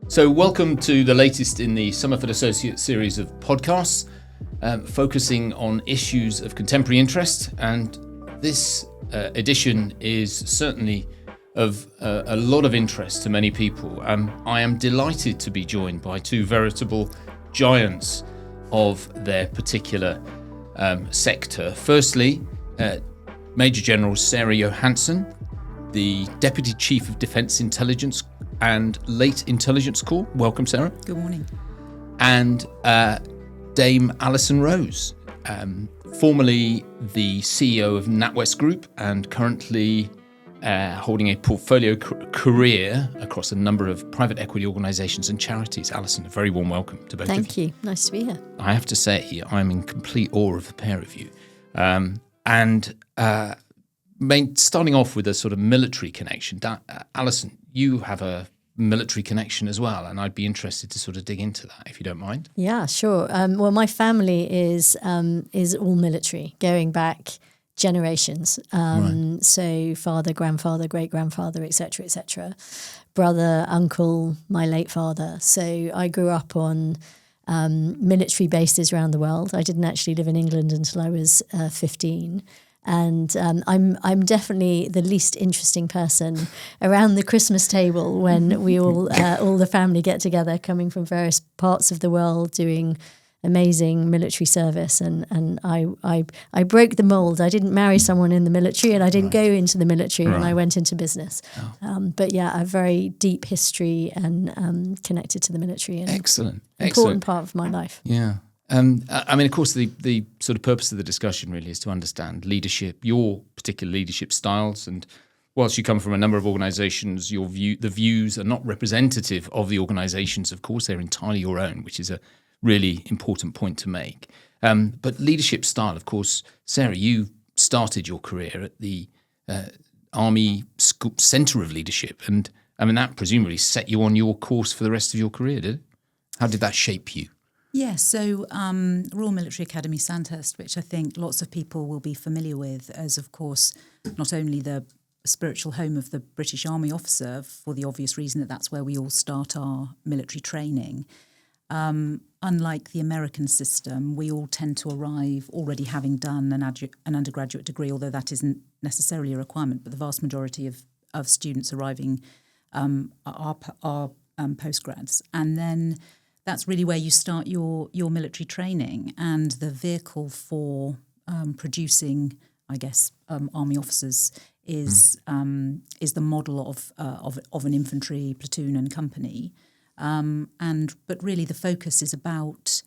So welcome to the latest in the Somerford Associates series of podcasts, focusing on issues of contemporary interest. And this edition is certainly of a lot of interest to many people. I am delighted to be joined by two veritable giants of their particular sector. Firstly, Major General Sarah Johansen, the Deputy Chief of Defence Intelligence and Late Intelligence Corps. Welcome, Sarah. Good morning. And Dame Alison Rose, formerly the CEO of NatWest Group and currently holding a portfolio career across a number of private equity organisations and charities. Alison, a very warm welcome to both of you. Thank you. Nice to be here. I have to say, I'm in complete awe of the pair of you. Starting off with a sort of military connection, Alison, you have a military connection as well, and I'd be interested to sort of dig into that, if you don't mind. Yeah, sure. Well, my family is all military, going back generations. Right. So father, grandfather, great-grandfather, etc., brother, uncle, my late father. So I grew up on military bases around the world. I didn't actually live in England until I was 15. And I'm definitely the least interesting person around the Christmas table when we all the family get together, coming from various parts of the world, doing amazing military service. And I broke the mold. I didn't marry someone in the military, and I didn't go into the military, and I went into business. Oh. But yeah, a very deep history and connected to the military. And Excellent. Important part of my life. Yeah. Of course, the sort of purpose of the discussion really is to understand leadership, your particular leadership styles. And whilst you come from a number of organisations, the views are not representative of the organisations. Of course, they're entirely your own, which is a really important point to make. But leadership style, of course, Sarah, you started your career at the Army Centre of Leadership. And that presumably set you on your course for the rest of your career, did it? How did that shape you? Yes, so Royal Military Academy Sandhurst, which I think lots of people will be familiar with as, of course, not only the spiritual home of the British Army officer, for the obvious reason that that's where we all start our military training. Unlike the American system, we all tend to arrive already having done an undergraduate degree, although that isn't necessarily a requirement, but the vast majority of students arriving are postgrads. And then that's really where you start your military training, and the vehicle for producing, I guess, army officers is the model of an infantry platoon and company, but really the focus is about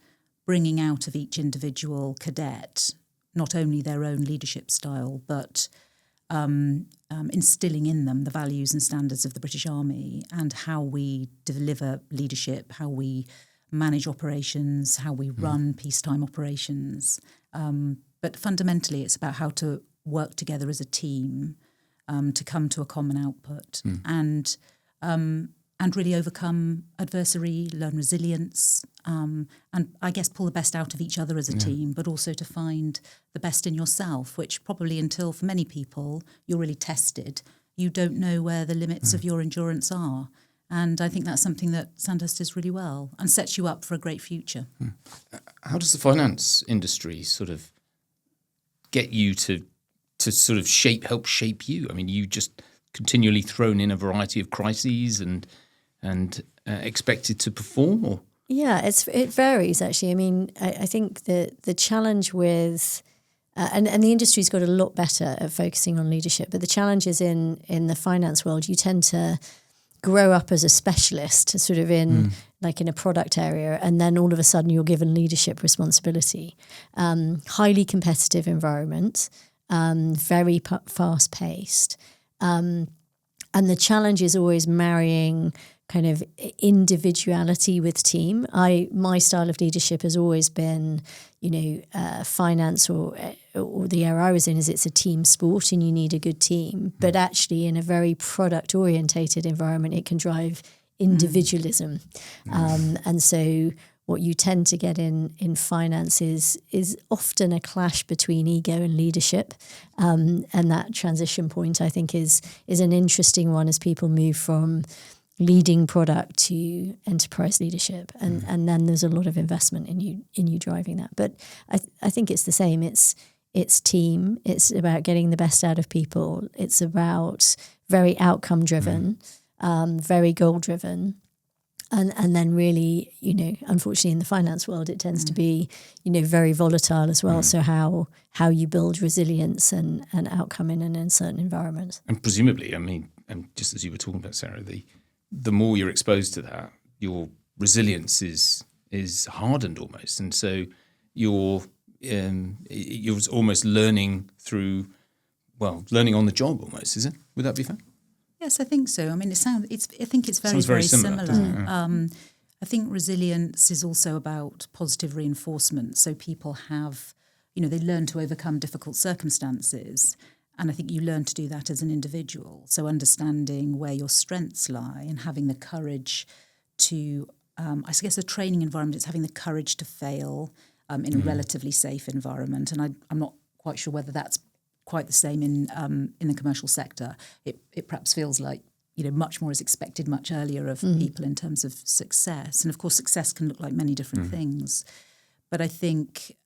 bringing out of each individual cadet not only their own leadership style, but instilling in them the values and standards of the British Army and how we deliver leadership, how we manage operations, how we run peacetime operations. But fundamentally, it's about how to work together as a team to come to a common output and really overcome adversity, learn resilience, and I guess pull the best out of each other as a team, but also to find the best in yourself, which probably until, for many people, you're really tested. You don't know where the limits of your endurance are. And I think that's something that Sandhurst does really well and sets you up for a great future. How does the finance industry sort of get you to sort of help shape you? I mean, you just continually thrown in a variety of crises and expected to perform, or? Yeah, it varies actually. I mean, I think the challenge with and the industry's got a lot better at focusing on leadership, but the challenge is in the finance world, you tend to grow up as a specialist, sort of in a product area, and then all of a sudden you're given leadership responsibility. Highly competitive environment, very fast paced, and the challenge is always marrying kind of individuality with team. My style of leadership has always been, finance or the area I was in is it's a team sport and you need a good team. But actually in a very product orientated environment, it can drive individualism. And so what you tend to get in finance is often a clash between ego and leadership. And that transition point, I think, is an interesting one as people move from leading product to enterprise leadership, and then there's a lot of investment in you driving that. But I think it's the same. It's team. It's about getting the best out of people. It's about very outcome driven, very goal driven. And then really, unfortunately in the finance world, it tends to be, very volatile as well. So how you build resilience and outcome in an uncertain environment. And presumably, and just as you were talking about, Sarah, the more you're exposed to that, your resilience is hardened almost. And so you're almost learning learning on the job almost, is it? Would that be fair? Yes, I think so. I mean, I think it's very, very similar. I think resilience is also about positive reinforcement. So people have, they learn to overcome difficult circumstances. And I think you learn to do that as an individual. So understanding where your strengths lie and having the courage to, I guess a training environment is having the courage to fail in a relatively safe environment. And I'm not quite sure whether that's quite the same in the commercial sector. It perhaps feels like much more is expected much earlier of people in terms of success, and of course success can look like many different things. But I think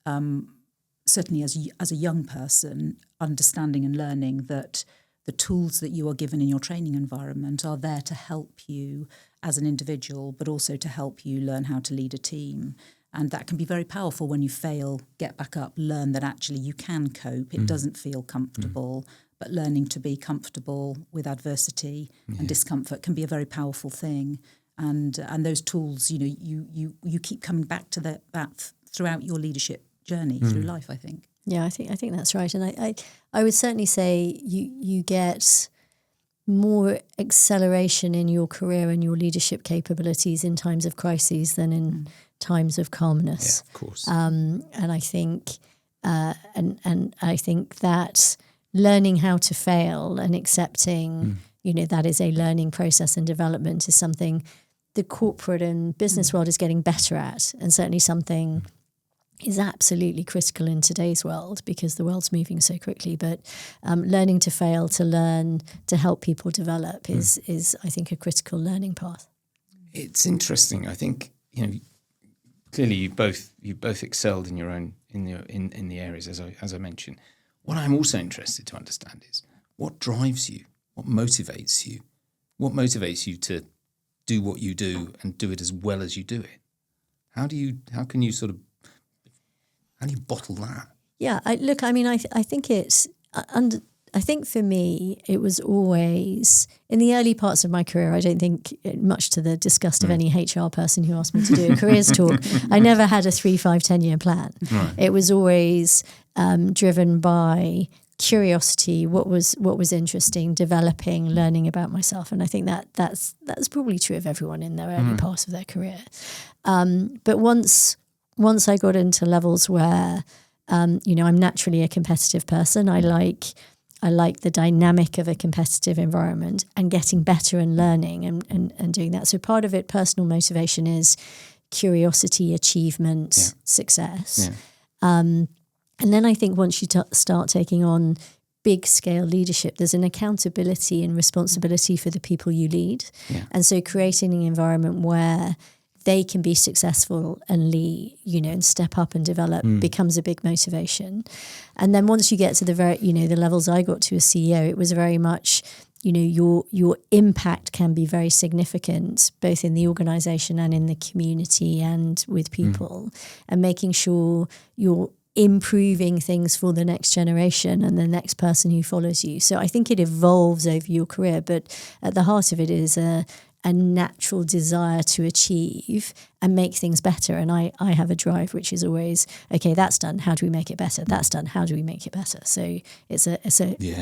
certainly as a young person, understanding and learning that the tools that you are given in your training environment are there to help you as an individual, but also to help you learn how to lead a team. And that can be very powerful when you fail, get back up, learn that actually you can cope. It doesn't feel comfortable, but learning to be comfortable with adversity and discomfort can be a very powerful thing. And those tools, you keep coming back to that throughout your leadership journey through life, I think. Yeah, I think that's right. And I would certainly say you get more acceleration in your career and your leadership capabilities in times of crises than in times of calmness. Yeah, of course. And I think and I think that learning how to fail and accepting, that is a learning process and development is something the corporate and business world is getting better at, and certainly something is absolutely critical in today's world because the world's moving so quickly. But learning to fail, to learn, to help people develop is I think a critical learning path. It's interesting. I think clearly you both excelled in your own in the areas as I mentioned. What I'm also interested to understand is what drives you, what motivates you to do what you do and do it as well as you do it. How do you bottle that? Yeah, I think it's I think for me it was always in the early parts of my career. I don't think, much to the disgust of any HR person who asked me to do a careers talk, I never had a 3, 5, 10-year plan. Right. It was always driven by curiosity, what was interesting, developing, learning about myself, and I think that's probably true of everyone in their early part of their career. But once I got into levels where, I'm naturally a competitive person. I like the dynamic of a competitive environment and getting better and learning and doing that. So part of it, personal motivation, is curiosity, achievement, success. Yeah. And then I think once you start taking on big scale leadership, there's an accountability and responsibility for the people you lead. Yeah. And so creating an environment where they can be successful and lead, and step up and develop becomes a big motivation. And then once you get to the the levels I got to as CEO, it was very much, your impact can be very significant, both in the organization and in the community and with people, and making sure you're improving things for the next generation and the next person who follows you. So I think it evolves over your career, but at the heart of it is a natural desire to achieve and make things better. And I have a drive which is always, okay, that's done, how do we make it better? That's done, how do we make it better? So it's a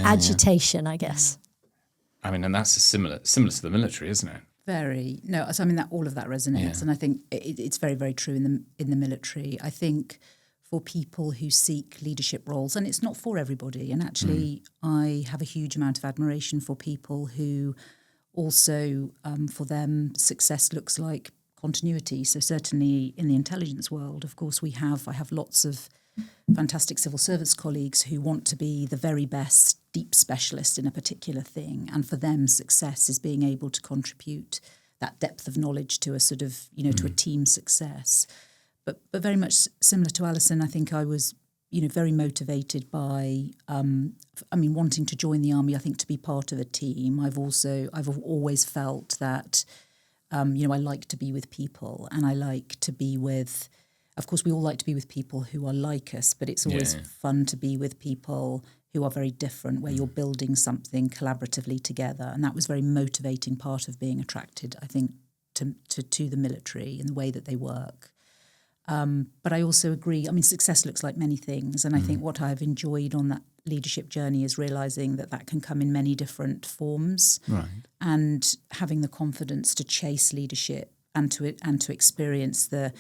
agitation, I guess. I mean, and that's similar to the military, isn't it? Very. No, so I mean, that all of that resonates. And I think it's very, very true in the military. I think for people who seek leadership roles, and it's not for everybody, and actually I have a huge amount of admiration for people who also, for them, success looks like continuity. So certainly in the intelligence world, of course, I have lots of fantastic civil service colleagues who want to be the very best deep specialist in a particular thing. And for them, success is being able to contribute that depth of knowledge to a sort of, to a team success. But very much similar to Alison, I think I was, very motivated by, wanting to join the army, I think to be part of a team. I've always felt that, I like to be with people, and I like to be with, of course, we all like to be with people who are like us, but it's always fun to be with people who are very different, where you're building something collaboratively together. And that was a very motivating part of being attracted, I think, to the military and the way that they work. But I also agree, success looks like many things. And I think what I've enjoyed on that leadership journey is realising that can come in many different forms. Right. And having the confidence to chase leadership and to experience the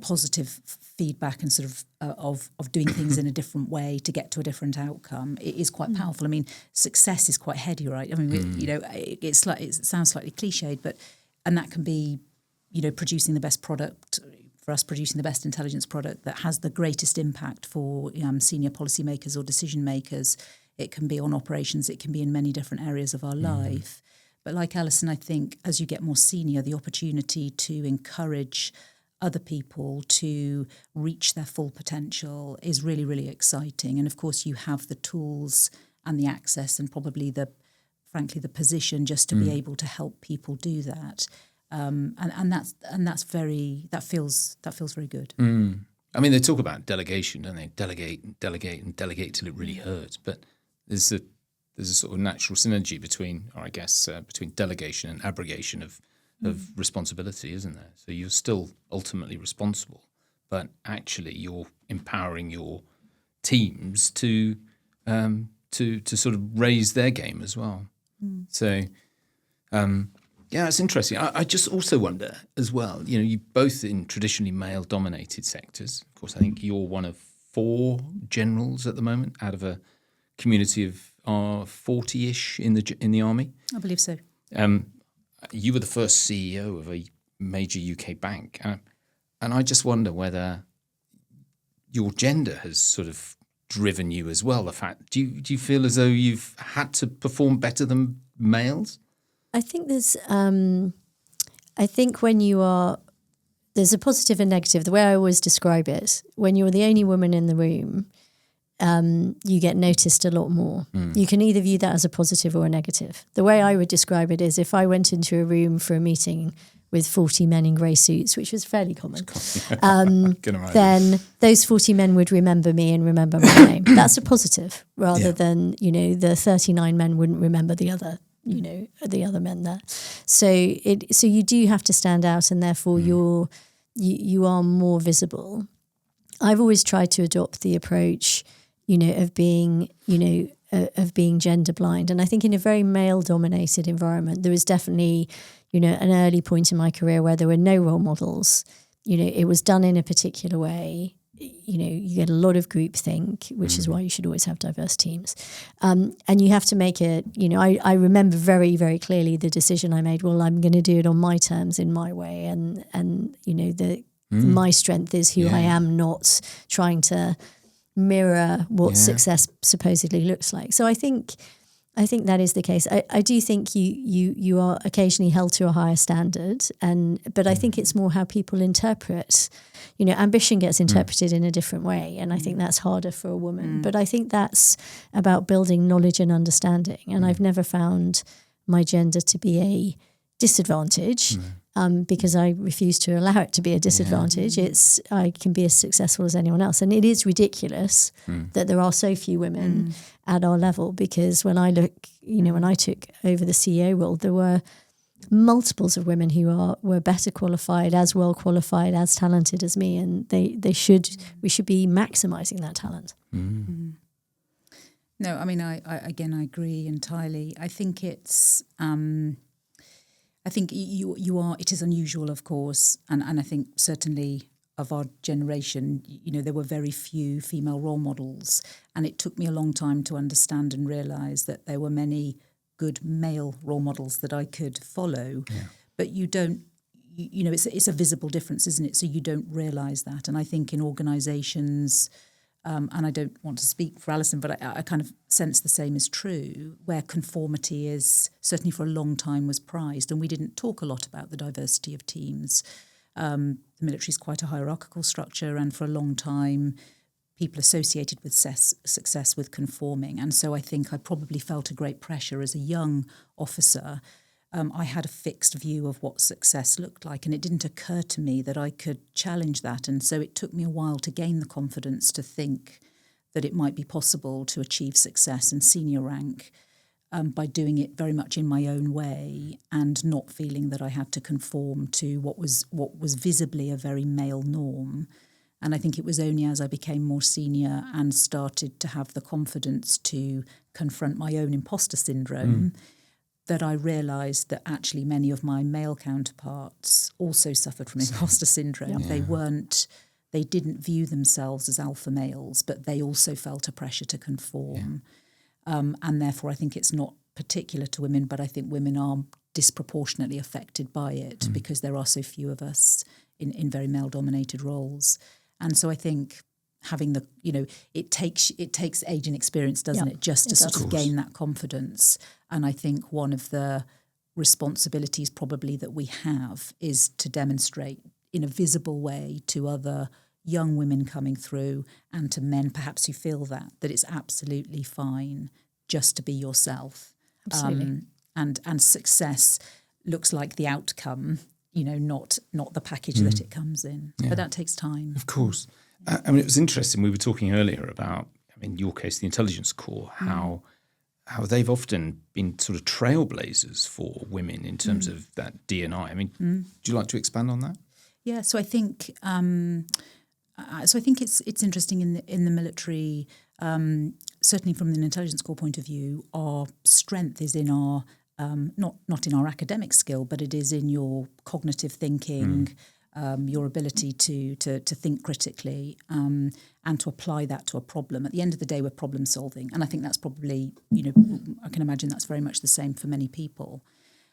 positive feedback and sort of doing things in a different way to get to a different outcome, it is quite powerful. Success is quite heady, right? It sounds slightly cliched, and that can be, producing the best product, for us producing the best intelligence product that has the greatest impact for senior policymakers or decision makers. It can be on operations, it can be in many different areas of our life. But like Alison, I think as you get more senior, the opportunity to encourage other people to reach their full potential is really, really exciting. And of course, you have the tools and the access and probably the position just to be able to help people do that. That feels very good. They talk about delegation, don't they? Delegate and delegate and delegate till it really hurts. But there's a sort of natural synergy between delegation and abrogation of responsibility, isn't there? So you're still ultimately responsible, but actually you're empowering your teams to sort of raise their game as well. So. It's interesting. I just also wonder as well, you both in traditionally male-dominated sectors. Of course, I think you're one of 4 generals at the moment out of a community of 40-ish in the army. I believe so. You were the first CEO of a major UK bank. And I just wonder whether your gender has sort of driven you as well. The fact, do you feel as though you've had to perform better than males? I think there's, there's a positive and negative. The way I always describe it, when you're the only woman in the room, you get noticed a lot more. You can either view that as a positive or a negative. The way I would describe it is if I went into a room for a meeting with 40 men in grey suits, which was fairly common, then those 40 men would remember me and remember my name. That's a positive rather than, the 39 men wouldn't remember the other men there. So you do have to stand out, and therefore you are more visible. I've always tried to adopt the approach, of being gender blind. And I think in a very male dominated environment, there was definitely, an early point in my career where there were no role models. It was done in a particular way. You get a lot of groupthink, which is why you should always have diverse teams. And you have to make it, I remember very, very clearly the decision I made, well, I'm going to do it on my terms in my way. And my strength is who I am, not trying to mirror what success supposedly looks like. So I think that is the case. I do think you are occasionally held to a higher standard, but I think it's more how people interpret. Ambition gets interpreted in a different way, and I think that's harder for a woman. But I think that's about building knowledge and understanding, and I've never found my gender to be a disadvantage because I refuse to allow it to be a disadvantage. I can be as successful as anyone else, and it is ridiculous that there are so few women at our level, because when I look, when I took over the CEO role, there were multiples of women who were better qualified, as well qualified, as talented as me, and we should be maximising that talent. No, I agree entirely. I think it's it is unusual, of course, and I think certainly of our generation, there were very few female role models, and it took me a long time to understand and realise that there were many good male role models that I could follow. Yeah. But you don't, it's a visible difference, isn't it? So you don't realise that. And I think in organisations, and I don't want to speak for Alison, but I kind of sense the same is true, where conformity is certainly for a long time was prized, and we didn't talk a lot about the diversity of teams. The military is quite a hierarchical structure, and for a long time, people associated with success with conforming. And so I think I probably felt a great pressure as a young officer. I had a fixed view of what success looked like, and it didn't occur to me that I could challenge that. And so it took me a while to gain the confidence to think that it might be possible to achieve success and senior rank by doing it very much in my own way and not feeling that I had to conform to what was visibly a very male norm. And I think it was only as I became more senior and started to have the confidence to confront my own imposter syndrome that I realised that actually many of my male counterparts also suffered from imposter syndrome. Yeah. They didn't view themselves as alpha males, but they also felt a pressure to conform. Yeah. And therefore I think it's not particular to women, but I think women are disproportionately affected by it because there are so few of us in very male-dominated roles. And so I think having it takes age and experience, doesn't it, just to sort of gain that confidence. And I think one of the responsibilities probably that we have is to demonstrate in a visible way to other young women coming through and to men perhaps who feel that it's absolutely fine just to be yourself. Absolutely. And success looks like the outcome, not the package that it comes in. Yeah. But that takes time. Of course. I mean, it was interesting. We were talking earlier about, in your case, the intelligence corps, how they've often been sort of trailblazers for women in terms of that D&I. I mean, do you like to expand on that? Yeah. So I think it's interesting in the military. Certainly, from an intelligence corps point of view, our strength is in our not in our academic skill, but it is in your cognitive thinking. Your ability to think critically and to apply that to a problem. At the end of the day, we're problem solving. And I think that's probably, I can imagine that's very much the same for many people.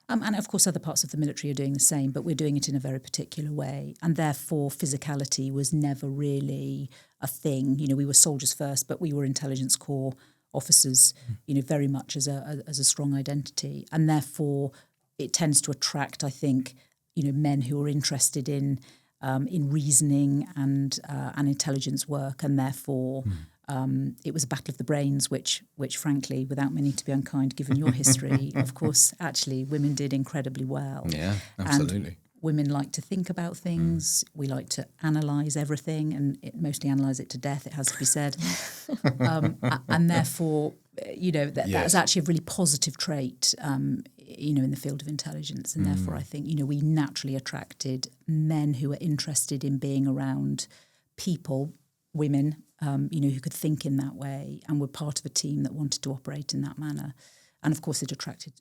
And of course, other parts of the military are doing the same, but we're doing it in a very particular way. And therefore, physicality was never really a thing. We were soldiers first, but we were intelligence corps officers, very much as a strong identity. And therefore, it tends to attract, I think, men who are interested in reasoning and intelligence work, and therefore it was a battle of the brains, which frankly, without meaning to be unkind, given your history, of course, actually women did incredibly well. Yeah, absolutely. And women like to think about things. We like to analyse everything, and mostly analyse it to death, it has to be said. And therefore, that's actually a really positive trait. In the field of intelligence. And therefore, I think, we naturally attracted men who were interested in being around people, women, who could think in that way and were part of a team that wanted to operate in that manner. And of course, it attracted,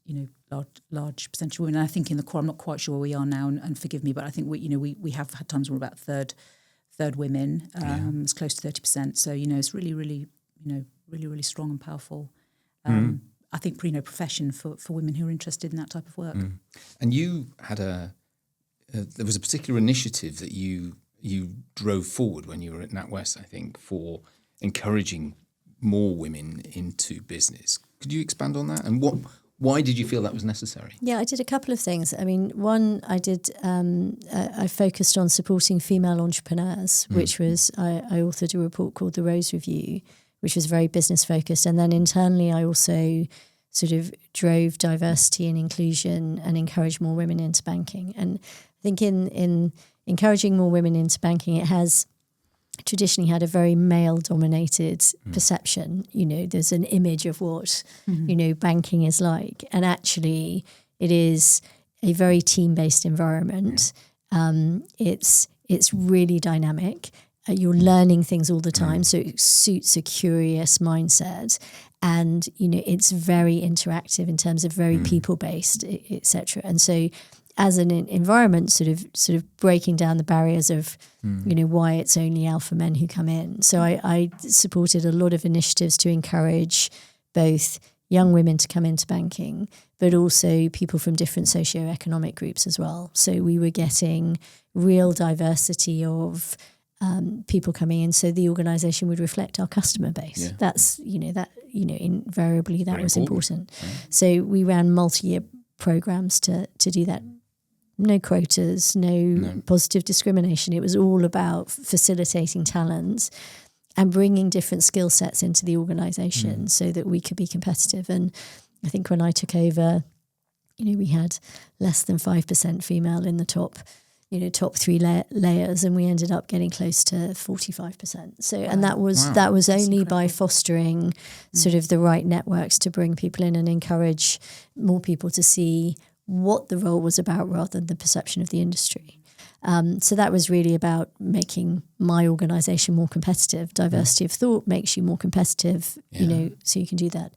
large percentage of women. And I think in the Corps, I'm not quite sure where we are now, and forgive me, but I think we have had times where we're about third women. It's close to 30%. So, it's really, really, really strong and powerful. I think, profession for women who are interested in that type of work. And you had there was a particular initiative that you drove forward when you were at NatWest, I think, for encouraging more women into business. Could you expand on that? And why did you feel that was necessary? Yeah, I did a couple of things. I mean, one, I focused on supporting female entrepreneurs, which was, I authored a report called The Rose Review, which was very business focused. And then internally, I also sort of drove diversity and inclusion and encouraged more women into banking. And I think in encouraging more women into banking, it has traditionally had a very male-dominated perception. There's an image of what, banking is like. And actually, it is a very team-based environment. It's really dynamic. You're learning things all the time, so it suits a curious mindset. And, it's very interactive in terms of very people-based, etc. And so as an environment, sort of breaking down the barriers of, why it's only alpha men who come in. So I supported a lot of initiatives to encourage both young women to come into banking, but also people from different socioeconomic groups as well. So we were getting real diversity of people coming in, so the organisation would reflect our customer base. Yeah. That's invariably that Very was important. Yeah. So we ran multi-year programs to do that. No quotas, no positive discrimination. It was all about facilitating talent and bringing different skill sets into the organisation so that we could be competitive. And I think when I took over, we had less than 5% female in the top 3 layers, and we ended up getting close to 45%. So, and that was only by fostering sort of the right networks to bring people in and encourage more people to see what the role was about rather than the perception of the industry. So that was really about making my organisation more competitive. Diversity of thought makes you more competitive, so you can do that.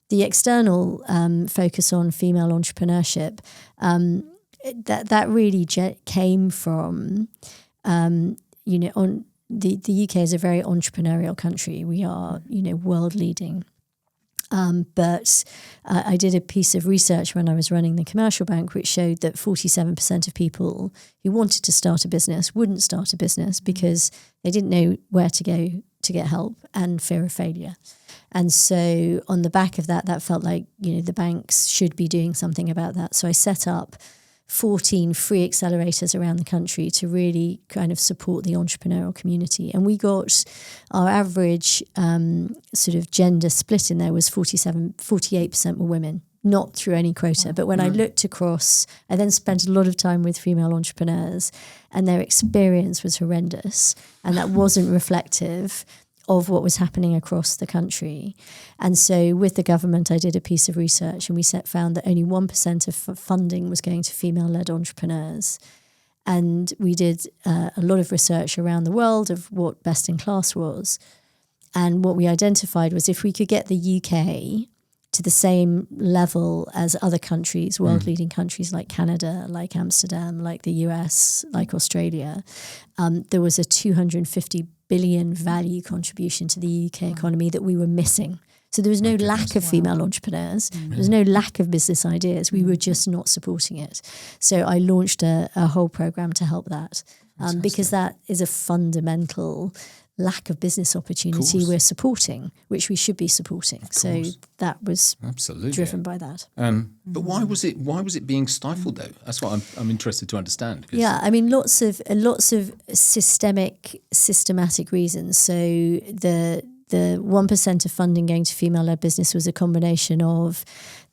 The external focus on female entrepreneurship, that really came from, on the UK is a very entrepreneurial country. We are, world leading. But I did a piece of research when I was running the commercial bank, which showed that 47% of people who wanted to start a business wouldn't start a business because they didn't know where to go to get help and fear of failure. And so on the back of that felt like, the banks should be doing something about that. So I set up 14 free accelerators around the country to really kind of support the entrepreneurial community. And we got our average sort of gender split in there was 48% were women, not through any quota. But when I looked across, I then spent a lot of time with female entrepreneurs, and their experience was horrendous. And that wasn't reflective of what was happening across the country. And so with the government, I did a piece of research, and we found that only 1% of funding was going to female-led entrepreneurs. And we did a lot of research around the world of what best in class was. And what we identified was if we could get the UK to the same level as other countries, world-leading countries like Canada, like Amsterdam, like the US, like Australia, there was a 250 billion value contribution to the UK economy that we were missing. So there was no lack of female entrepreneurs. There was no lack of business ideas. We were just not supporting it. So I launched a whole program to help that because that is a fundamental lack of business opportunity we're supporting, which we should be supporting. So that was driven by that. But why was it being stifled though? That's what I'm interested to understand. Yeah, I mean, lots of systematic reasons. So the 1% of funding going to female-led business was a combination of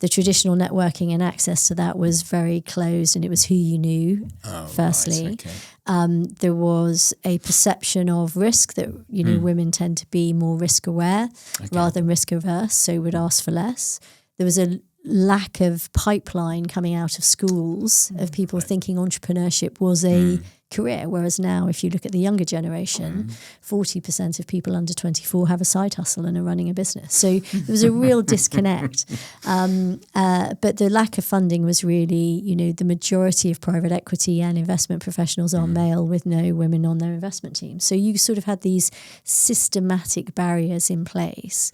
the traditional networking, and access to that was very closed, and it was who you knew, firstly. Right, okay. There was a perception of risk that, women tend to be more risk aware rather than risk averse, so would ask for less. There was a lack of pipeline coming out of schools of people thinking entrepreneurship was a career, whereas now if you look at the younger generation, 40% of people under 24 have a side hustle and are running a business. So there was a real disconnect. But the lack of funding was really, the majority of private equity and investment professionals are male with no women on their investment team. So you sort of had these systematic barriers in place.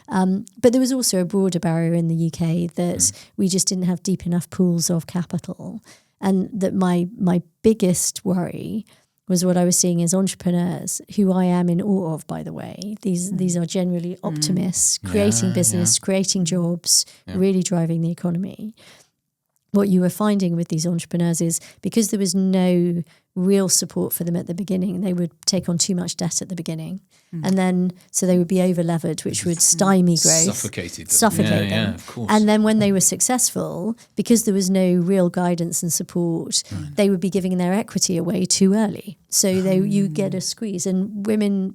But there was also a broader barrier in the UK that we just didn't have deep enough pools of capital. And that my biggest worry was what I was seeing as entrepreneurs, who I am in awe of, by the way. These are generally optimists, creating business, creating jobs, really driving the economy. What you were finding with these entrepreneurs is because there was no real support for them at the beginning, they would take on too much debt at the beginning. And then, so they would be over-levered, which would stymie growth. Suffocate them. Of course. And then when they were successful, because there was no real guidance and support, they would be giving their equity away too early. So you get a squeeze. And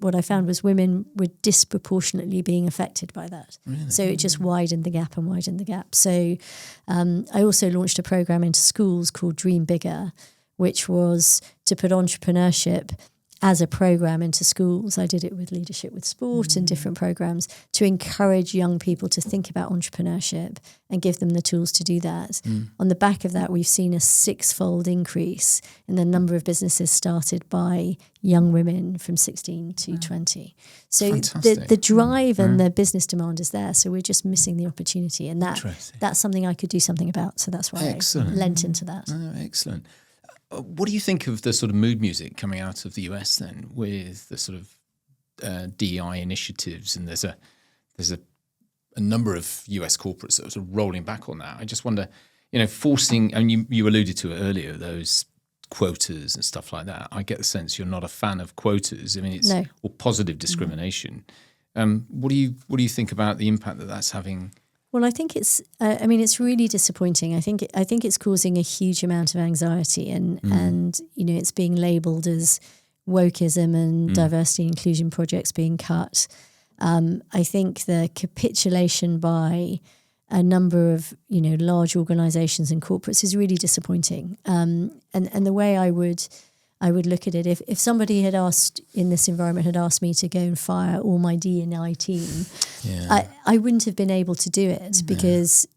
what I found was women were disproportionately being affected by that. Really? So it just widened the gap. So I also launched a program into schools called Dream Bigger, which was to put entrepreneurship as a program into schools. I did it with Leadership with Sport and different programs to encourage young people to think about entrepreneurship and give them the tools to do that. On the back of that, we've seen a 6-fold increase in the number of businesses started by young women from 16 to 20. So the drive and the business demand is there. So we're just missing the opportunity. And that's something I could do something about. So that's why I lent into that. Excellent. What do you think of the sort of mood music coming out of the US then, with the sort of DEI initiatives? And there's a number of US corporates that are sort of rolling back on that. I just wonder, forcing, and you alluded to it earlier, those quotas and stuff like that. I get the sense you're not a fan of quotas. I mean, it's or positive discrimination. What do you think about the impact that that's having? Well, I think it's really disappointing. I think it's causing a huge amount of anxiety, and it's being labelled as wokeism and diversity and inclusion projects being cut. I think the capitulation by a number of large organisations and corporates is really disappointing. And the way I would look at it, if somebody had asked me to go and fire all my D&I team, I wouldn't have been able to do it, because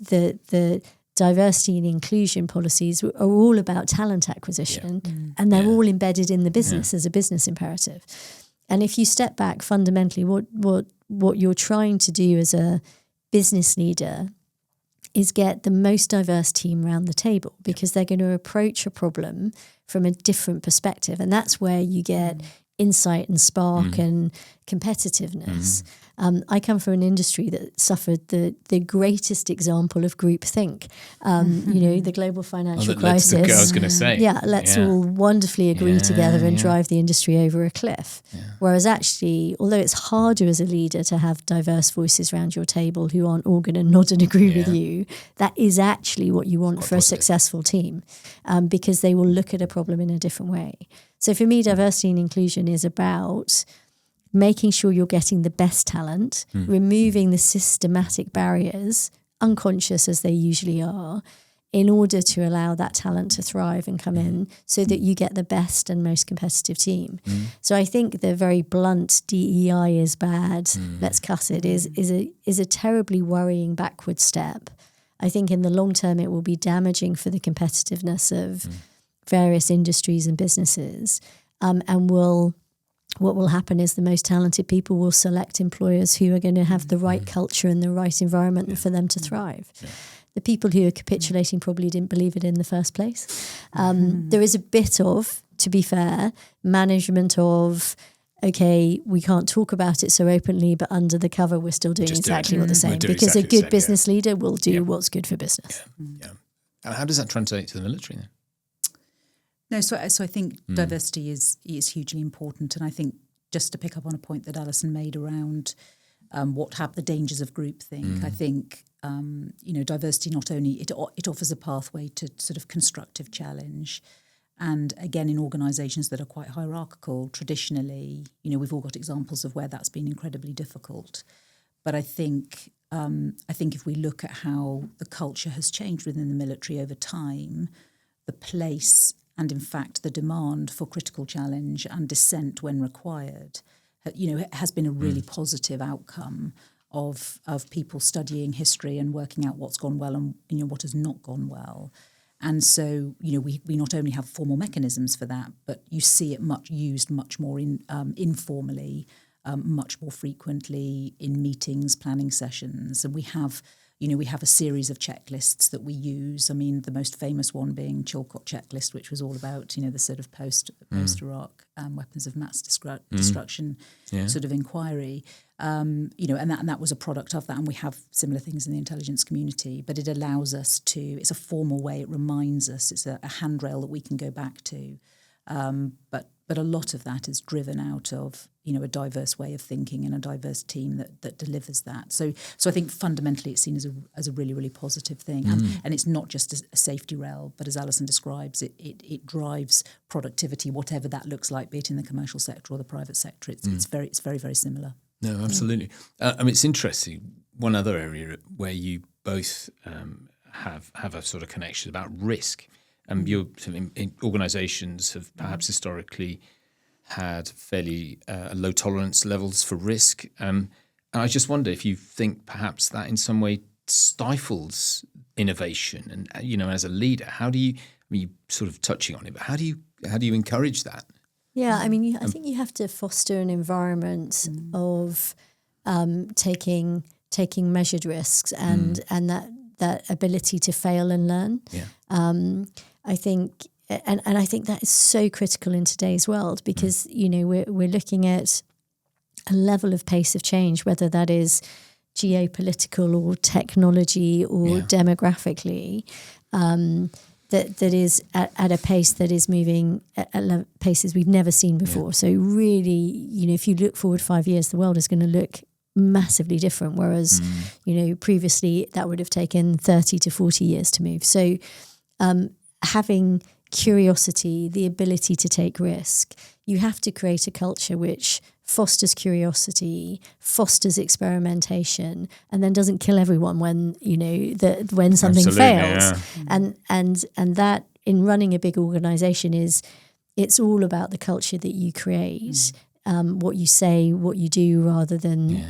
the diversity and inclusion policies are all about talent acquisition, and they're all embedded in the business as a business imperative. And if you step back, fundamentally, what you're trying to do as a business leader is get the most diverse team around the table, because they're going to approach a problem from a different perspective. And that's where you get insight and spark and competitiveness. I come from an industry that suffered the greatest example of groupthink. The global financial crisis. I was going to say. Let's all wonderfully agree together and drive the industry over a cliff. Yeah. Whereas actually, although it's harder as a leader to have diverse voices around your table who aren't all going to nod and agree with you, that is actually what you want for a successful team, because they will look at a problem in a different way. So for me, diversity and inclusion is about making sure you're getting the best talent, removing the systematic barriers, unconscious as they usually are, in order to allow that talent to thrive and come in, so that you get the best and most competitive team. So I think the very blunt DEI is bad, let's cut it, is a terribly worrying backward step. I think in the long term it will be damaging for the competitiveness of various industries and businesses, what will happen is the most talented people will select employers who are going to have the right culture and the right environment for them to thrive. The people who are capitulating probably didn't believe it in the first place. There is a bit of, to be fair, management of, okay, we can't talk about it so openly, but under the cover we're still doing exactly what the same, because a good business leader will do what's good for business. And how does that translate to the military then? No, so I think diversity is hugely important, and I think just to pick up on a point that Alison made around the dangers of groupthink, I think diversity not only it offers a pathway to sort of constructive challenge, and again in organisations that are quite hierarchical, traditionally, we've all got examples of where that's been incredibly difficult. But I think if we look at how the culture has changed within the military over time, the place and in fact the demand for critical challenge and dissent when required, has been a really positive outcome of people studying history and working out what's gone well and what has not gone well. And so, we not only have formal mechanisms for that, but you see it used much more informally, much more frequently in meetings, planning sessions, and we have a series of checklists that we use. I mean, the most famous one being Chilcot checklist, which was all about, the sort of post-Iraq weapons of mass destruction sort of inquiry. And that was a product of that. And we have similar things in the intelligence community, but it allows us to, it's a formal way, it reminds us, it's a handrail that we can go back to. But a lot of that is driven out of, a diverse way of thinking and a diverse team that delivers that. So I think fundamentally it's seen as a really, really positive thing. And it's not just a safety rail, but as Alison describes, it drives productivity, whatever that looks like, be it in the commercial sector or the private sector. It's very, very similar. No, absolutely. It's interesting. One other area where you both have a sort of connection about risk. Your organisations have perhaps historically had fairly low tolerance levels for risk. And I just wonder if you think perhaps that in some way stifles innovation. And, as a leader, how do you, you're sort of touching on it, but how do you encourage that? Yeah, I think you have to foster an environment of taking measured risks and that ability to fail and learn. Yeah. I think and I think that is so critical in today's world, because we're looking at a level of pace of change, whether that is geopolitical or technology or demographically, that is at a pace that is moving at paces we've never seen before. So really, if you look forward 5 years, the world is going to look massively different, whereas previously that would have taken 30 to 40 years to move. So having curiosity, the ability to take risk, you have to create a culture which fosters curiosity, fosters experimentation, and then doesn't kill everyone when when something fails. And that, in running a big organization, it's all about the culture that you create, what you say, what you do, rather than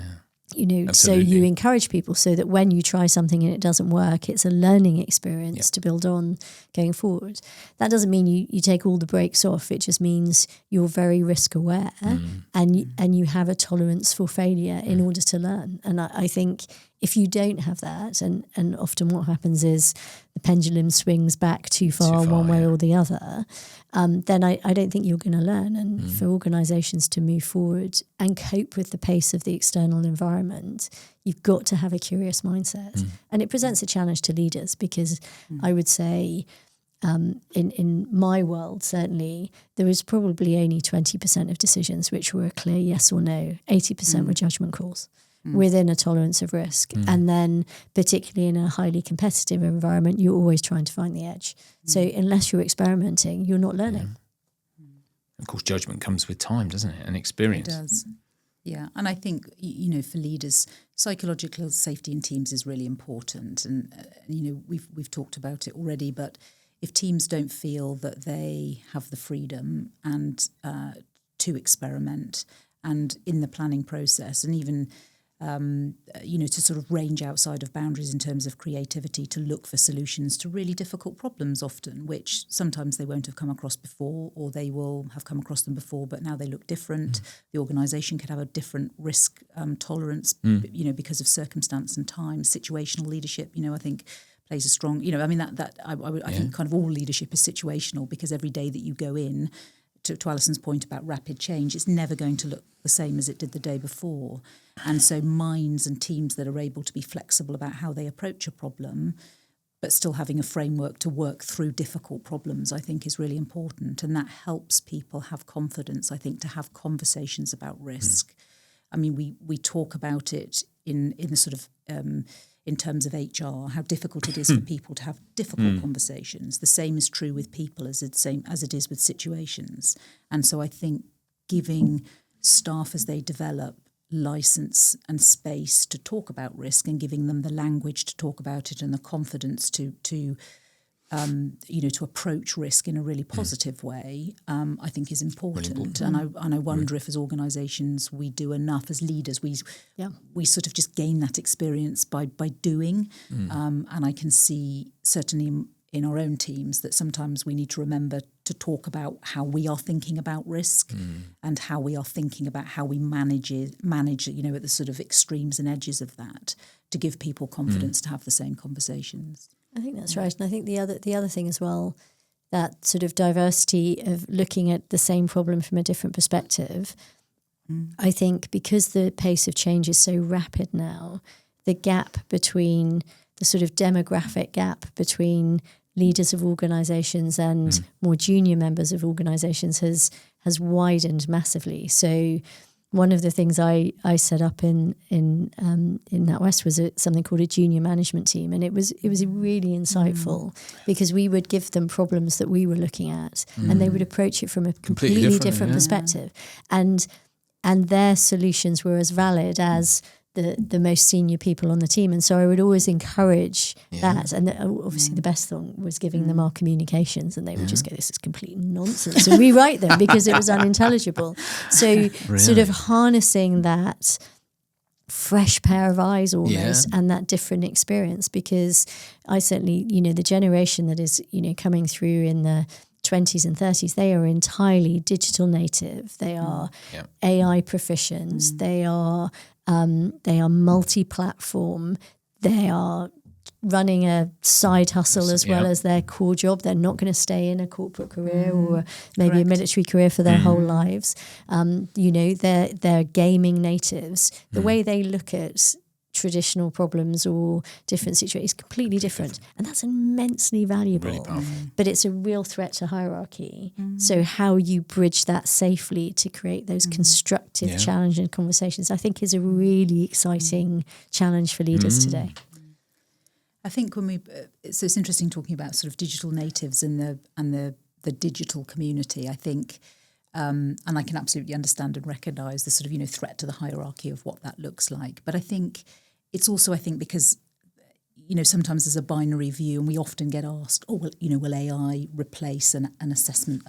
so you encourage people so that when you try something and it doesn't work, it's a learning experience to build on going forward. That doesn't mean you take all the brakes off. It just means you're very risk aware and you have a tolerance for failure in order to learn. And I think if you don't have that, and often what happens is the pendulum swings back too far one way or the other, then I don't think you're going to learn. And for organisations to move forward and cope with the pace of the external environment, you've got to have a curious mindset. And it presents a challenge to leaders, because I would say in my world, certainly, there was probably only 20% of decisions which were a clear yes or no. 80% were judgment calls within a tolerance of risk. And then particularly in a highly competitive environment, you're always trying to find the edge. So unless you're experimenting, you're not learning. Of course, judgment comes with time, doesn't it? And experience. It does. Yeah. And I think, for leaders, psychological safety in teams is really important. And, we've talked about it already, but if teams don't feel that they have the freedom and to experiment, and in the planning process, and even to sort of range outside of boundaries in terms of creativity, to look for solutions to really difficult problems often, which sometimes they won't have come across before, or they will have come across them before, but now they look different. The organisation could have a different risk tolerance, because of circumstance and time. Situational leadership, I think plays a strong, I think kind of all leadership is situational, because every day that you go in, to Alison's point about rapid change, it's never going to look the same as it did the day before. And so minds and teams that are able to be flexible about how they approach a problem, but still having a framework to work through difficult problems, I think is really important. And that helps people have confidence, I think, to have conversations about risk. I mean, we talk about it in the sort of in terms of HR, how difficult it is for people to have difficult conversations. The same is true with people as it is with situations. And so I think giving staff, as they develop, license and space to talk about risk, and giving them the language to talk about it and the confidence to approach risk in a really positive way, I think is important. And I wonder if, as organisations, we do enough as leaders. We sort of just gain that experience by doing. And I can see certainly in our own teams that sometimes we need to remember to talk about how we are thinking about risk and how we are thinking about how we manage at the sort of extremes and edges of that, to give people confidence to have the same conversations. I think that's right. And I think the other thing as well, that sort of diversity of looking at the same problem from a different perspective, I think because the pace of change is so rapid now, the gap between the sort of demographic gap between leaders of organisations and more junior members of organisations has widened massively. So one of the things I set up in NatWest was something called a junior management team, and it was really insightful because we would give them problems that we were looking at, and they would approach it from a completely different perspective, and their solutions were as valid as the most senior people on the team. And so I would always encourage that. And obviously the best thing was giving them our communications, and they would just go, this is complete nonsense, and rewrite them because it was unintelligible. So sort of harnessing that fresh pair of eyes almost and that different experience, because I certainly, the generation that is, coming through in the 20s and 30s, they are entirely digital native. They are AI proficients. They are multi-platform. They are running a side hustle as well as their core job. They're not going to stay in a corporate career or maybe a military career for their whole lives. They're gaming natives. The way they look at traditional problems or different situations is completely different. And that's immensely valuable. Really powerful. But it's a real threat to hierarchy. So how you bridge that safely to create those constructive, challenging conversations, I think is a really exciting challenge for leaders today. I think so it's interesting talking about sort of digital natives and the digital community. I think, and I can absolutely understand and recognise the sort of threat to the hierarchy of what that looks like. But I think it's also because sometimes there's a binary view, and we often get asked, will AI replace a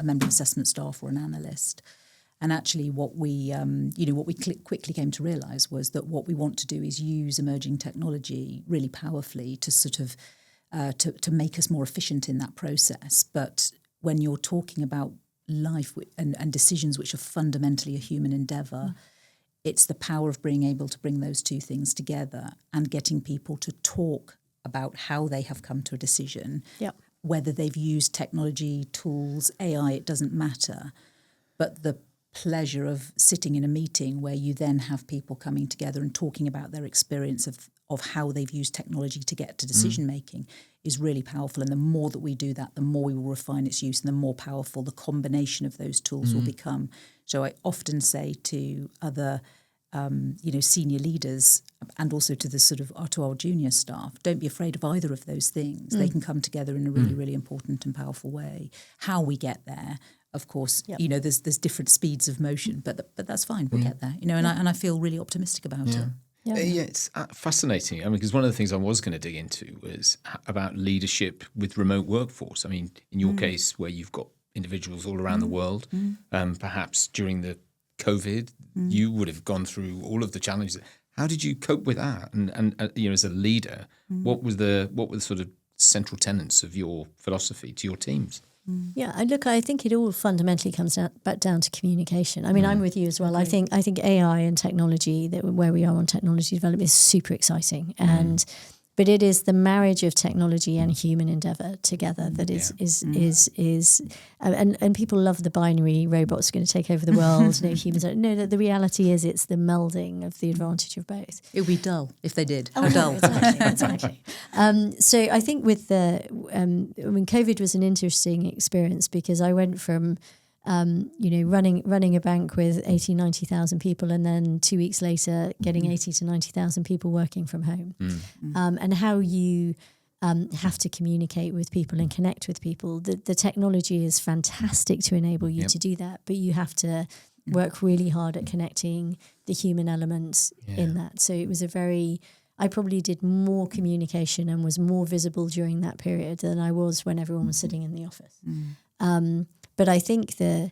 member of assessment staff or an analyst? And actually, what we quickly came to realise was that what we want to do is use emerging technology really powerfully to sort of to make us more efficient in that process. But when you're talking about life and decisions which are fundamentally a human endeavour, it's the power of being able to bring those two things together and getting people to talk about how they have come to a decision, whether they've used technology, tools, AI, it doesn't matter. But the pleasure of sitting in a meeting where you then have people coming together and talking about their experience of how they've used technology to get to decision making is really powerful. And the more that we do that, the more we will refine its use and the more powerful the combination of those tools will become. So I often say to other senior leaders and also to the sort of to our junior staff, don't be afraid of either of those things. They can come together in a really, really important and powerful way. How we get there, of course, there's different speeds of motion, but that's fine. We'll get there, and I feel really optimistic about it. Yeah, it's fascinating. I mean, because one of the things I was going to dig into was about leadership with remote workforce. I mean, in your case, where you've got individuals all around the world, perhaps during the COVID, you would have gone through all of the challenges. How did you cope with that? And as a leader, what were the sort of central tenets of your philosophy to your teams? Yeah, I think it all fundamentally comes back down to communication. I mean, I'm with you as well. I think AI and technology, where we are on technology development, is super exciting, but it is the marriage of technology and human endeavour together that is and people love the binary, robots are going to take over the world, humans are. No, the reality is it's the melding of the advantage of both. It would be dull if they did. Oh, dull. Exactly. So I think with COVID was an interesting experience because I went from running a bank with 80,000, 90,000 people, and then 2 weeks later getting 80 to 90,000 people working from home. And how you have to communicate with people and connect with people. The technology is fantastic to enable you to do that, but you have to work really hard at connecting the human elements in that. So it was I probably did more communication and was more visible during that period than I was when everyone was sitting in the office. But I think the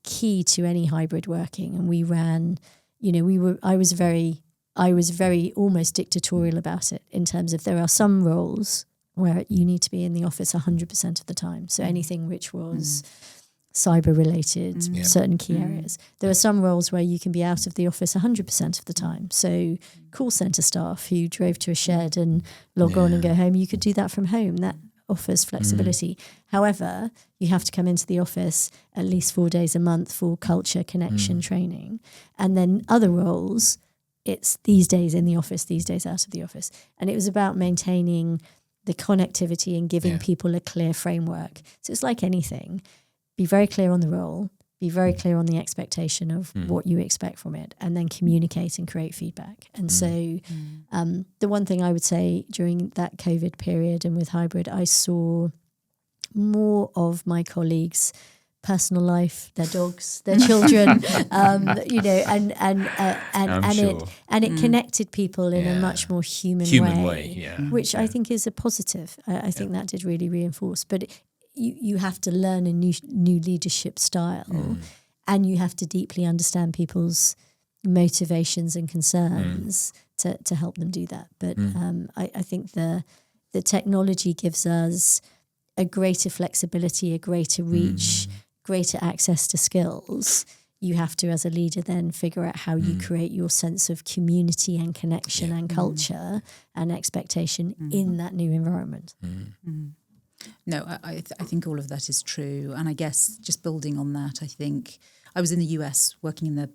key to any hybrid working, and we ran, I was very almost dictatorial about it in terms of there are some roles where you need to be in the office 100% of the time. So anything which was cyber related, certain key areas. There are some roles where you can be out of the office 100% of the time. So call centre staff who drove to a shed and log on and go home, you could do that from home. That offers flexibility. However, you have to come into the office at least 4 days a month for culture, connection, training. And then other roles, it's these days in the office, these days out of the office. And it was about maintaining the connectivity and giving people a clear framework. So it's like anything. Be very clear on the role, be very clear on the expectation of what you expect from it, and then communicate and create feedback. And so the one thing I would say during that COVID period and with hybrid, I saw more of my colleagues' personal life, their dogs, their children, and it connected people in a much more human way, which I think is a positive. I think that did really reinforce. But you have to learn a new leadership style, and you have to deeply understand people's motivations and concerns to help them do that. But I think the technology gives us a greater flexibility, a greater reach, greater access to skills. you have to, as a leader, then figure out how you create your sense of community and connection and culture and expectation in that new environment. No, I think all of that is true. And I guess just building on that, I think I was in the US working in the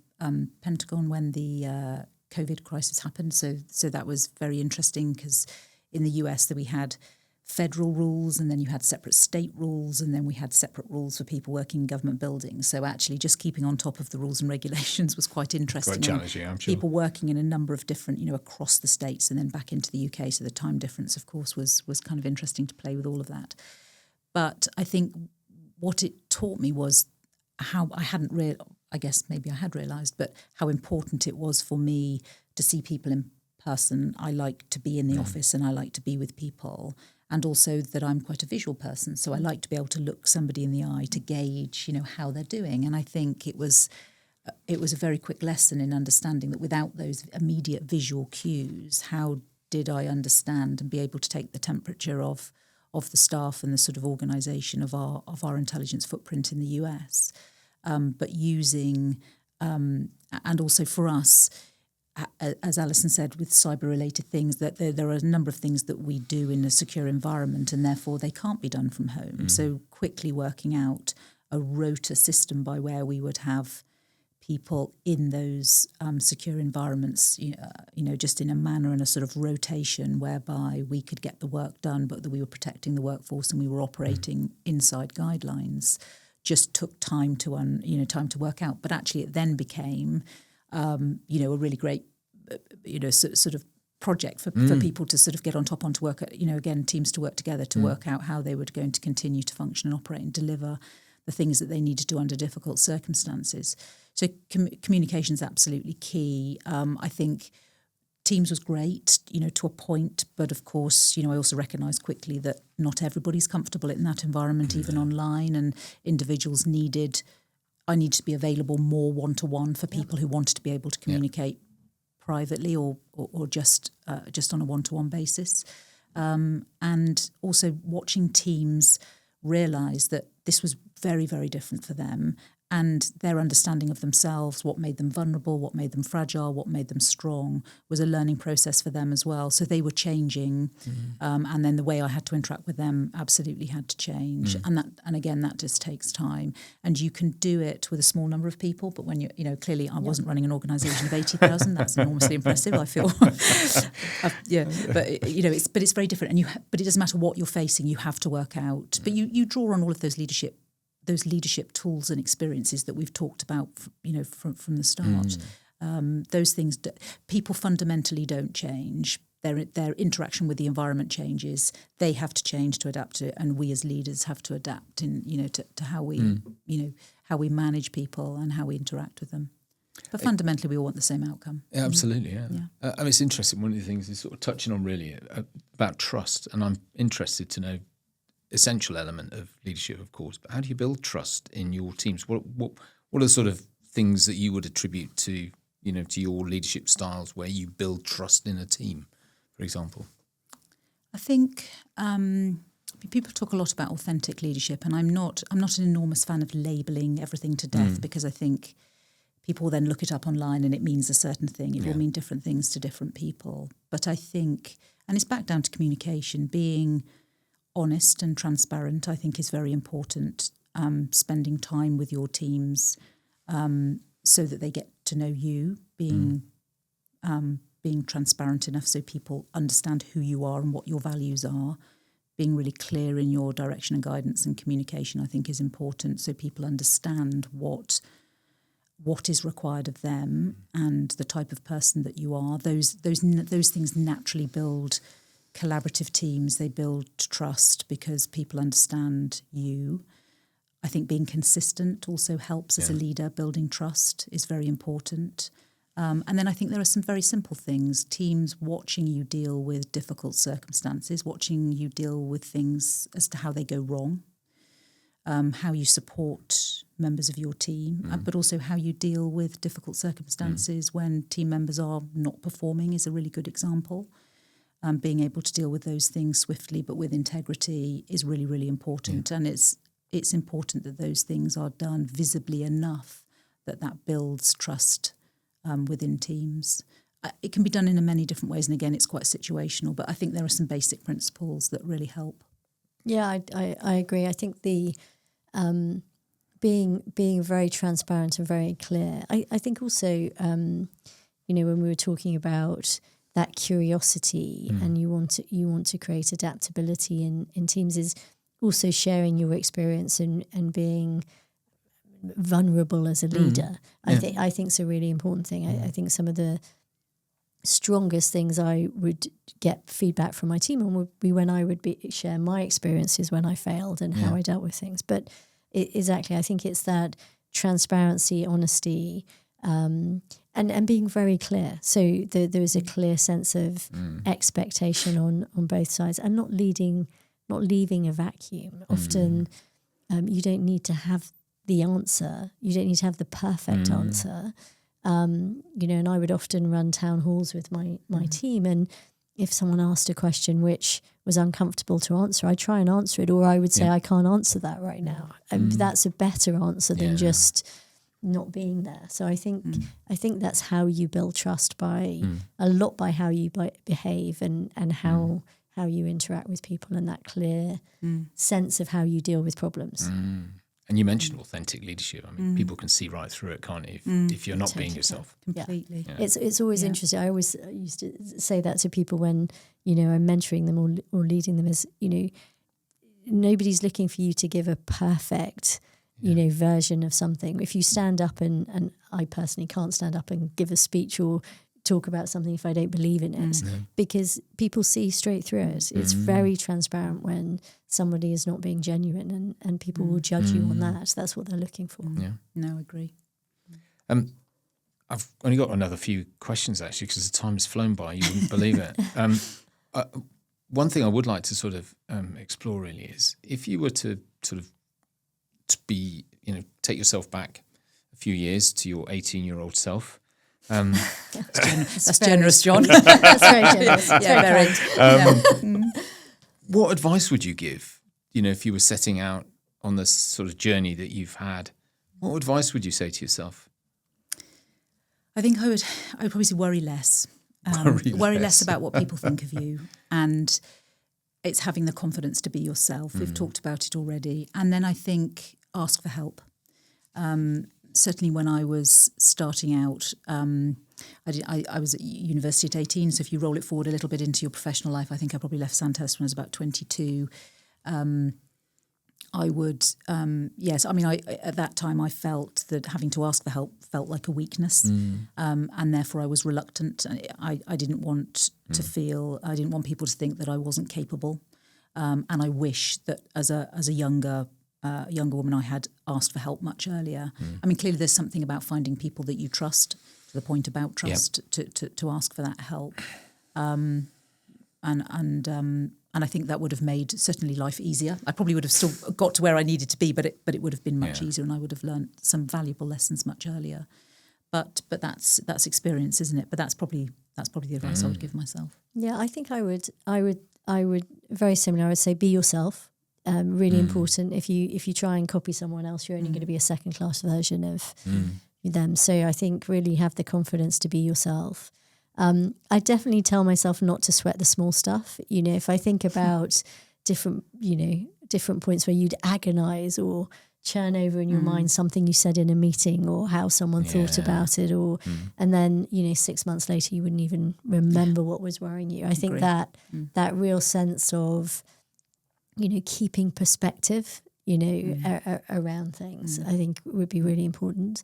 Pentagon when the COVID crisis happened. So that was very interesting because in the US that we had federal rules and then you had separate state rules and then we had separate rules for people working in government buildings. So actually just keeping on top of the rules and regulations was quite interesting. Quite challenging, I'm sure. People working in a number of different, across the states and then back into the UK. So the time difference, of course, was kind of interesting to play with all of that. But I think what it taught me was how I hadn't I guess maybe I had realised, but how important it was for me to see people in person. I like to be in the office and I like to be with people. And also that I'm quite a visual person. So I like to be able to look somebody in the eye to gauge, how they're doing. And I think it was a very quick lesson in understanding that without those immediate visual cues, how did I understand and be able to take the temperature of the staff and the sort of organisation of our intelligence footprint in the US, but using, and also for us, as Alison said, with cyber-related things, that there are a number of things that we do in a secure environment and therefore they can't be done from home. So quickly working out a rota system by where we would have people in those secure environments, just in a manner and a sort of rotation whereby we could get the work done, but that we were protecting the workforce and we were operating inside guidelines, just took time to work out. But actually it then became a really great, sort of project for people to sort of get on top on to work, again, teams to work together to work out how they were going to continue to function and operate and deliver the things that they need to do under difficult circumstances. So communication is absolutely key. I think Teams was great, to a point, but of course, I also recognised quickly that not everybody's comfortable in that environment, even online, and individuals I need to be available more one-to-one for people who wanted to be able to communicate privately or just on a one-to-one basis. And also watching teams realise that this was very, very different for them, and their understanding of themselves, what made them vulnerable, what made them fragile, what made them strong, was a learning process for them as well. So they were changing, and then the way I had to interact with them absolutely had to change. And again, that just takes time. And you can do it with a small number of people, but when clearly I wasn't running an organisation of 80,000. That's enormously impressive, I feel. But it's very different. But it doesn't matter what you're facing, you have to work out. But you draw on all of those leadership tools and experiences that we've talked about, from the start. Those things, people fundamentally don't change. Their interaction with the environment changes. They have to change to adapt to it, and we as leaders have to adapt to how we, how we manage people and how we interact with them. But fundamentally, we all want the same outcome. Yeah, absolutely, yeah. It's interesting. One of the things is sort of touching on really about trust, and I'm interested to know essential element of leadership, of course, but how do you build trust in your teams? What are the sort of things that you would attribute to your leadership styles where you build trust in a team, for example? I think people talk a lot about authentic leadership, and I'm not an enormous fan of labelling everything to death, because I think people will then look it up online and it means a certain thing. It will mean different things to different people. But I think, and it's back down to communication, being honest and transparent, I think, is very important. Spending time with your teams so that they get to know you, being transparent enough so people understand who you are and what your values are. Being really clear in your direction and guidance and communication, I think, is important, so people understand what is required of them and the type of person that you are. Those things naturally build collaborative teams. They build trust because people understand you. I think being consistent also helps as a leader. Building trust is very important. And then I think there are some very simple things. Teams watching you deal with difficult circumstances, watching you deal with things as to how they go wrong, how you support members of your team, but also how you deal with difficult circumstances when team members are not performing is a really good example. Being able to deal with those things swiftly but with integrity is really, really important. And it's important that those things are done visibly enough that builds trust within teams. It can be done in many different ways, and again, it's quite situational. But I think there are some basic principles that really help. Yeah, I agree. I think the being very transparent and very clear. I think also, when we were talking about that curiosity and you want to create adaptability in teams, is also sharing your experience and being vulnerable as a leader. I think it's a really important thing. I think some of the strongest things I would get feedback from my team on would be when I would share my experiences when I failed and how I dealt with things. But exactly, I think it's that transparency, honesty, and being very clear. So there is a clear sense of expectation on both sides, and not leaving a vacuum. Often you don't need to have the answer. You don't need to have the perfect answer. And I would often run town halls with my team, and if someone asked a question which was uncomfortable to answer, I'd try and answer it, or I would say, I can't answer that right now. And that's a better answer than just not being there. So I think that's how you build trust, by how you behave and how you interact with people, and that clear sense of how you deal with problems. And you mentioned authentic leadership. I mean, people can see right through it, can't you, if you're not being yourself. Completely. Yeah. It's always interesting. I always used to say that to people when, I'm mentoring them or leading them, is, nobody's looking for you to give a perfect, version of something. If you stand up and I personally can't stand up and give a speech or talk about something if I don't believe in it, because people see straight through it. It's very transparent when somebody is not being genuine, and people will judge you on that. That's what they're looking for. Yeah. No, agree. I've only got another few questions, actually, because the time has flown by. You wouldn't believe it. One thing I would like to sort of explore really is, if you were to sort of take yourself back a few years to your 18-year-old self. That's generous, John. That's very generous. Very. What advice would you give, if you were setting out on this sort of journey that you've had? What advice would you say to yourself? I think I would probably say worry less. Worry less about what people think of you, and it's having the confidence to be yourself. We've talked about it already. And then I think ask for help. Certainly when I was starting out, I was at university at 18, so if you roll it forward a little bit into your professional life, I think I probably left Sandhurst when I was about 22. I would, at that time I felt that having to ask for help felt like a weakness, and therefore I was reluctant. I didn't want I didn't want people to think that I wasn't capable, and I wish that as a younger woman I had asked for help much earlier. I mean, clearly there's something about finding people that you trust, to the point about trust, to ask for that help, and I think that would have made certainly life easier. I probably would have still got to where I needed to be, but it would have been much easier, and I would have learned some valuable lessons much earlier. But that's experience, isn't it? But that's probably the advice I would give myself. Yeah, I think I would very similar. I would say be yourself. Really important. If you try and copy someone else, you're only going to be a second class version of them. So I think really have the confidence to be yourself. I definitely tell myself not to sweat the small stuff. If I think about different points where you'd agonize or churn over in your mind something you said in a meeting, or how someone thought about it, and then 6 months later you wouldn't even remember what was worrying you. I think that real sense of keeping perspective, around things, I think would be really important.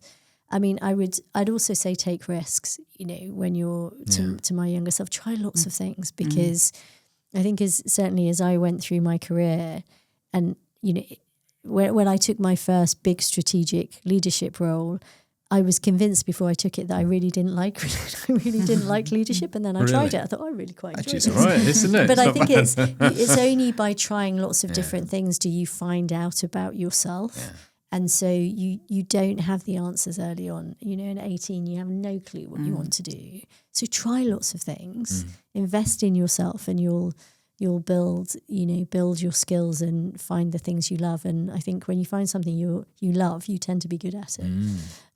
I mean, I'd also say take risks, when you're to my younger self, try lots of things, because I think certainly as I went through my career, and, when I took my first big strategic leadership role, I was convinced before I took it that I really didn't like leadership, and then I tried it. I thought I really quite enjoyed it. It's all right, isn't it? But I think it's only by trying lots of different things do you find out about yourself. Yeah. And so you don't have the answers early on. At 18, you have no clue what you want to do. So try lots of things, invest in yourself, and you'll you'll build your skills and find the things you love. And I think when you find something you love, you tend to be good at it.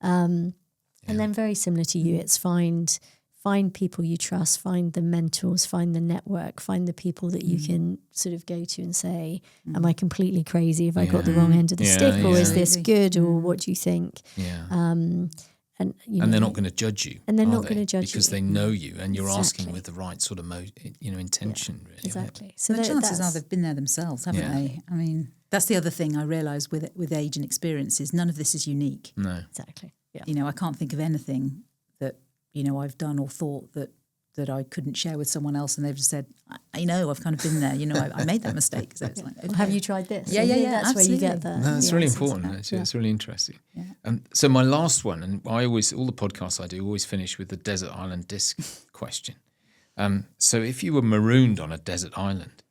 And then very similar to you, it's find people you trust, find the mentors, find the network, find the people that you can sort of go to and say, am I completely crazy? Have I got the wrong end of the stick, or is this good, or what do you think? And they're not going to judge you. And they're not going to judge you. Because they know you, and you're asking with the right sort of intention. Yeah, really. exactly. So the chances are they've been there themselves, haven't they? I mean, that's the other thing I realise with age and experience is none of this is unique. No. Exactly. Yeah. You know, I can't think of anything that, you know, I've done or thought that I couldn't share with someone else, and they've just said, I know, I've kind of been there, you know, I made that mistake. So it's like, okay. Have you tried this? Yeah, That's absolutely. where you get the... No, it's really important. It's really interesting. Yeah. So my last one, and all the podcasts I do always finish with the desert island disc question. So if you were marooned on a desert island,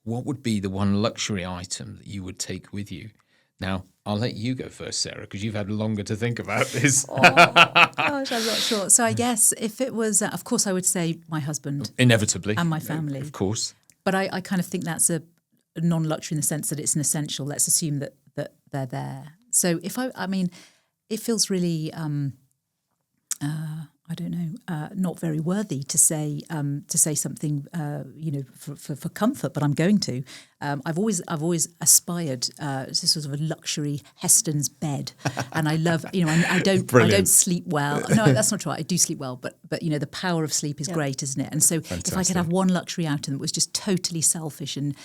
what would be the one luxury item that you would take with you? Now, I'll let you go first, Sarah, because you've had longer to think about this. Oh, gosh, I'm not sure. So I guess if it was, of course, I would say my husband. Inevitably. And my family. Of course. But I kind of think that's a non-luxury in the sense that it's an essential. Let's assume that they're there. So if I mean, it feels really, I don't know, not very worthy to say something, you know, for comfort, but I'm going to. I've always aspired to sort of a luxury Heston's bed, and I love, you know, I don't sleep well. No, that's not true. I do sleep well, but you know, the power of sleep is great, isn't it? And so if I could have one luxury item that was just totally selfish and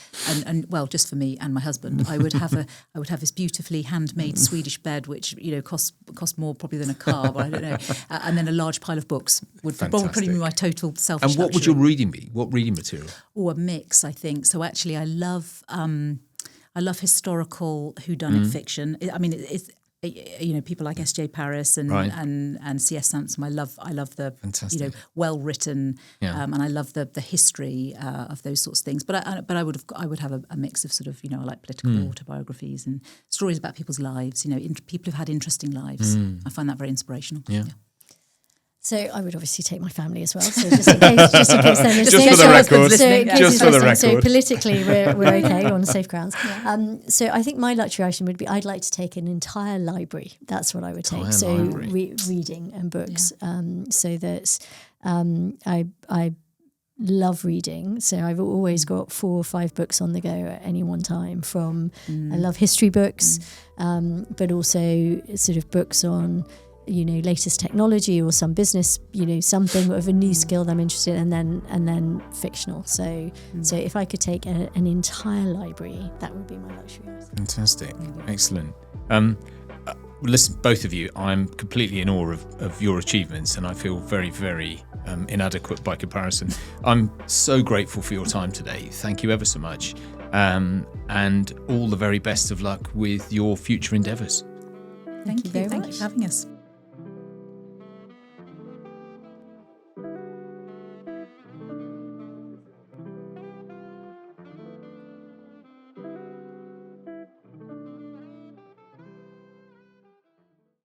well, just for me and my husband, I would have this beautifully handmade Swedish bed, which, you know, cost more probably than a car, but I don't know, and then a large pile of books would probably be my total selfish. And what would your reading be? What reading material? Oh, a mix, I think. So actually, I love historical whodunit fiction. I mean, it's you know, people like S.J. Paris and C.S. Sansom. I love the you know, well written, and I love the history of those sorts of things. But I would have a mix of sort of, you know, I like political autobiographies and stories about people's lives. You know, people who've had interesting lives. I find that very inspirational. Yeah. So I would obviously take my family as well. So just in case then just for the record. Just for the record. So politically, we're okay on safe grounds. So I think my luxury item would be, I'd like to take an entire library. That's what I would take. So reading and books. So that I love reading. So I've always got 4 or 5 books on the go at any one time. I love history books, but also sort of books on, you know, latest technology or some business, you know, something of a new skill that I'm interested in, and then fictional. So if I could take an entire library, that would be my luxury. Fantastic. Excellent. Listen, both of you, I'm completely in awe of your achievements, and I feel very, very inadequate by comparison. I'm so grateful for your time today. Thank you ever so much. And all the very best of luck with your future endeavours. Thank you very much. Thank you for having us.